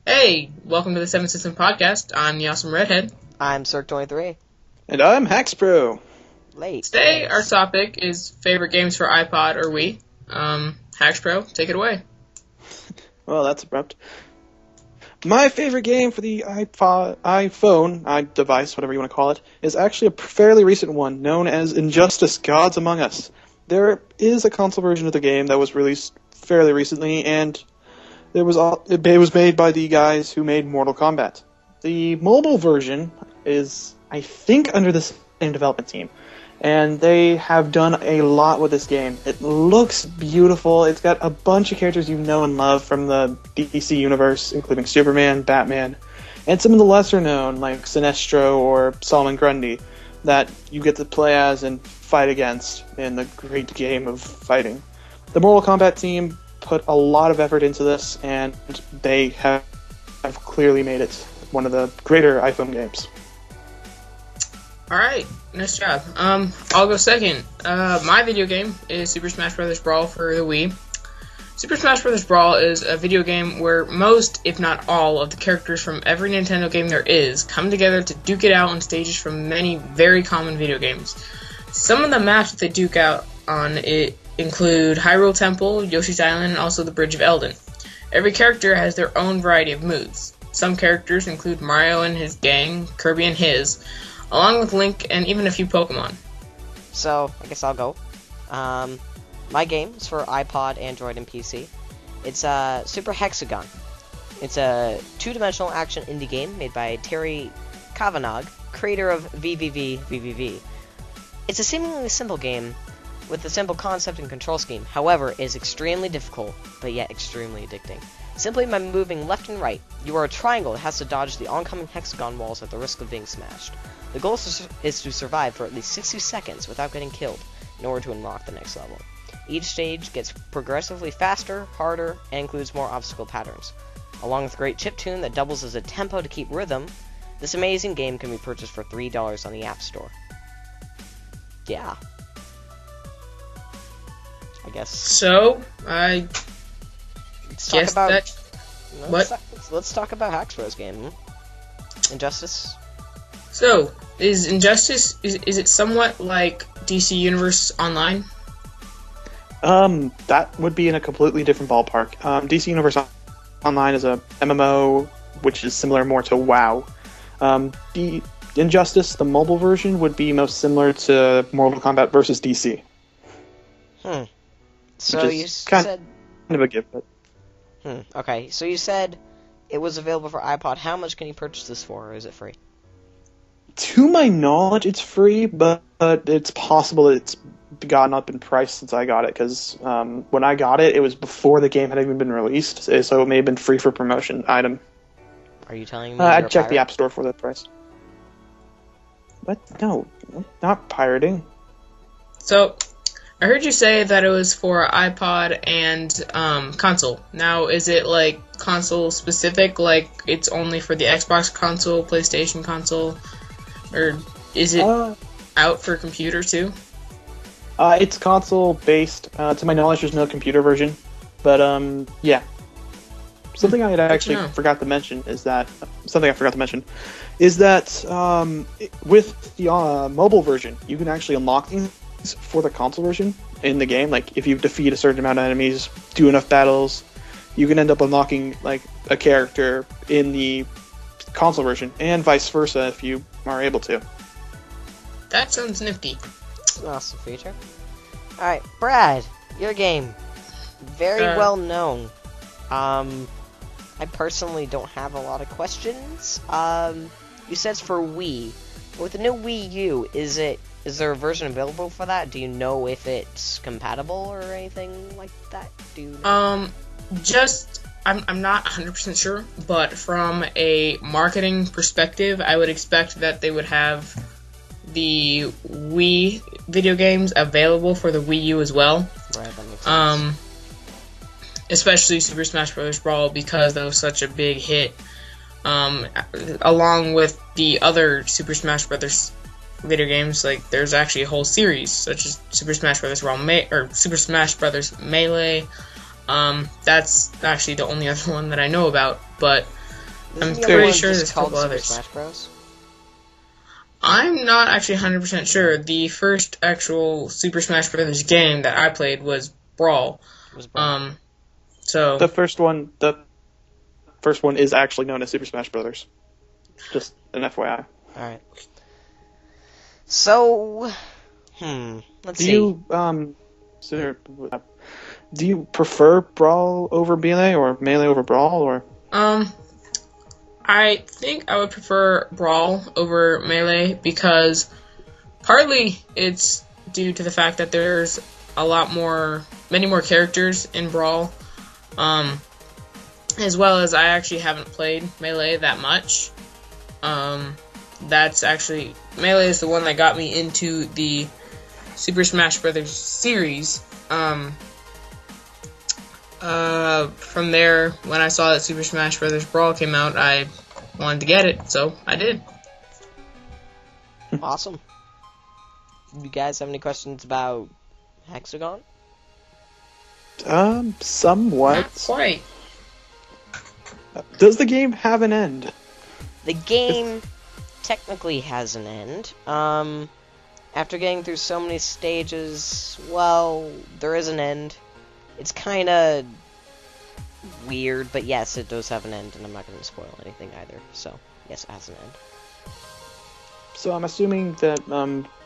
Hey, welcome to the 7 System Podcast. I'm the Awesome Redhead. I'm Circ23. And I'm Hexpro. Late. Today, our topic is favorite games for iPod or Wii. Hexpro, take it away. Well, that's abrupt. My favorite game for the iPhone device, whatever you want to call it, is actually a fairly recent one, known as Injustice: Gods Among Us. There is a console version of the game that was released fairly recently, and it was made by the guys who made Mortal Kombat. The mobile version is, I think, under the same development team, and they have done a lot with this game. It looks beautiful. It's got a bunch of characters you know and love from the DC universe, including Superman, Batman, and some of the lesser known, like Sinestro or Solomon Grundy, that you get to play as and fight against in the great game of fighting. The Mortal Kombat team put a lot of effort into this, and they have clearly made it one of the greater iPhone games. Alright, nice job. I'll go second. My video game is Super Smash Bros. Brawl for the Wii. Super Smash Bros. Brawl is a video game where most, if not all, of the characters from every Nintendo game there is come together to duke it out on stages from many very common video games. Some of the maps that they duke out on it include Hyrule Temple, Yoshi's Island, and also the Bridge of Elden. Every character has their own variety of moods. Some characters include Mario and his gang, Kirby and his, along with Link and even a few Pokemon. So, I guess I'll go. My game is for iPod, Android, and PC. It's Super Hexagon. It's a two-dimensional action indie game made by Terry Kavanagh, creator of VVV. It's a seemingly simple game with a simple concept and control scheme. However, it is extremely difficult, but yet extremely addicting. Simply by moving left and right, you are a triangle that has to dodge the oncoming hexagon walls at the risk of being smashed. The goal is to survive for at least 60 seconds without getting killed in order to unlock the next level. Each stage gets progressively faster, harder, and includes more obstacle patterns. Along with a great chiptune that doubles as a tempo to keep rhythm, this amazing game can be purchased for $3 on the App Store. Yeah. I guess. So, I guess that... Let's talk about Hexpro's game. Injustice? So, is Injustice, is it somewhat like DC Universe Online? That would be in a completely different ballpark. DC Universe Online is a MMO, which is similar more to WoW. The Injustice, the mobile version, would be most similar to Mortal Kombat versus DC. So you kind said... of a gift, but... Okay, so you said it was available for iPod. How much can you purchase this for, or is it free? To my knowledge, it's free, but it's possible that it's gotten up in price since I got it, because when I got it, it was before the game had even been released, so it may have been free for promotion item. Are you telling me I'd check the App Store for that price. What? No, not pirating. So, I heard you say that it was for iPod and console. Now, is it like console specific, like it's only for the Xbox console, PlayStation console, or is it out for computer too? It's console based. To my knowledge, there's no computer version, but yeah. Something I had actually forgot to mention is that with the mobile version, you can actually unlock things for the console version in the game. Like, if you defeat a certain amount of enemies, do enough battles, you can end up unlocking like a character in the console version, and vice versa if you are able to. That sounds nifty. Awesome feature. Alright, Brad, your game. Very well known. I personally don't have a lot of questions. You said it's for Wii. With the new Wii U, is there a version available for that? Do you know if it's compatible or anything like that? Do you know? I'm not 100% sure, but from a marketing perspective, I would expect that they would have the Wii video games available for the Wii U as well. Right, that makes sense. Especially Super Smash Bros. Brawl, because that was such a big hit. Along with the other Super Smash Bros. Video games, like there's actually a whole series, such as Super Smash Bros. Super Smash Bros. Melee. That's actually the only other one that I know about, but I'm Isn't the other pretty one sure just there's a called couple Super others. Smash Bros? I'm not actually 100% sure. The first actual Super Smash Bros. Game that I played was Brawl. It was Brawl. So The first one is actually known as Super Smash Brothers. Just an FYI. Alright. So, let's see. Do you prefer Brawl over Melee or Melee over Brawl, or? I think I would prefer Brawl over Melee because partly it's due to the fact that there's many more characters in Brawl, as well as I actually haven't played Melee that much. That's actually, Melee is the one that got me into the Super Smash Bros. Series. From there, when I saw that Super Smash Bros. Brawl came out, I wanted to get it, so I did. Awesome. You guys have any questions about Hexagon? Somewhat. Not quite. Does the game have an end? The game technically has an end. After getting through so many stages, well, there is an end. It's kind of weird, but yes, it does have an end, and I'm not going to spoil anything either. So, yes, it has an end. So I'm assuming that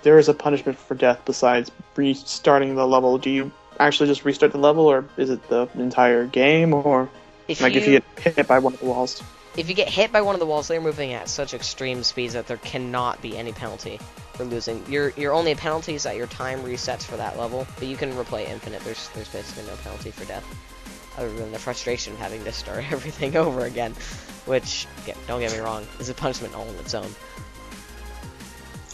there is a punishment for death besides restarting the level. Do you actually just restart the level, or is it the entire game, or if you get hit by one of the walls? If you get hit by one of the walls, they're moving at such extreme speeds that there cannot be any penalty for losing. Your only penalty is that your time resets for that level, but you can replay infinite. There's basically no penalty for death, other than the frustration of having to start everything over again, which, don't get me wrong, is a punishment all on its own.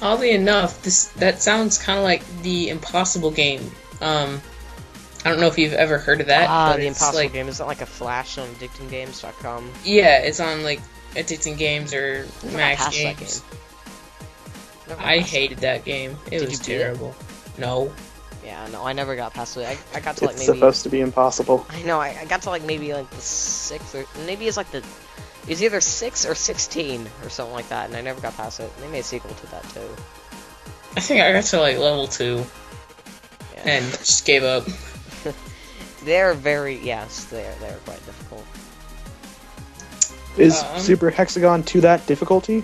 Oddly enough, that sounds kind of like the Impossible game. I don't know if you've ever heard of that. But The it's Impossible game. Is that like a flash on addictinggames.com? Yeah, it's on like Addicting Games or Max passed that Games. Never I passed hated that game. It Did was you beat it? terrible. No. Yeah, no, I never got past it. I got to like It's maybe. supposed to be impossible. I know. I got to like maybe like the 6th or maybe it's like the. It's either 6 or 16 or something like that, and I never got past it. They made a sequel to that too. I think I got to like level 2 Yeah. and just gave up. They're very they're quite difficult. Is Super Hexagon to that difficulty?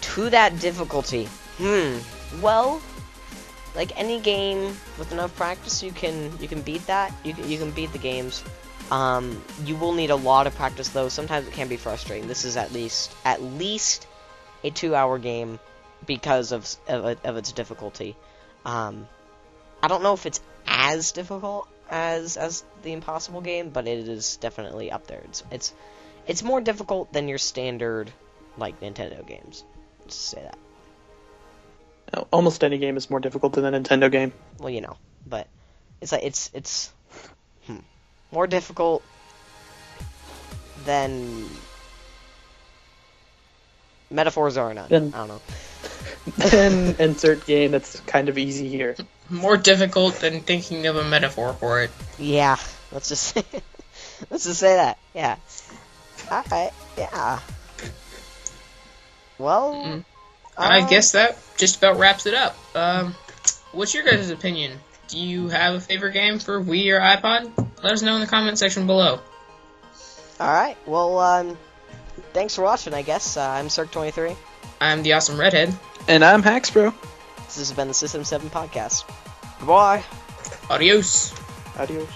To that difficulty, well, like any game with enough practice, you can beat that. You can beat the games. You will need a lot of practice though. Sometimes it can be frustrating. This is at least a 2-hour game because of its difficulty. I don't know if it's as difficult as the Impossible game, but it is definitely up there. It's more difficult than your standard like Nintendo games. Let's just say that. Almost any game is more difficult than a Nintendo game. Well, you know, but it's like it's more difficult than metaphors are none. I don't know. Then insert game that's kind of easy here. More difficult than thinking of a metaphor for it. Yeah, let's just say that. Yeah. Alright, yeah. Well, I guess that just about wraps it up. What's your guys' opinion? Do you have a favorite game for Wii or iPod? Let us know in the comment section below. Alright, well, thanks for watching, I guess. I'm Cirque23. I'm the Awesome Redhead. And I'm Haxbro. This has been the System 7 Podcast. Goodbye. Adios. Adios.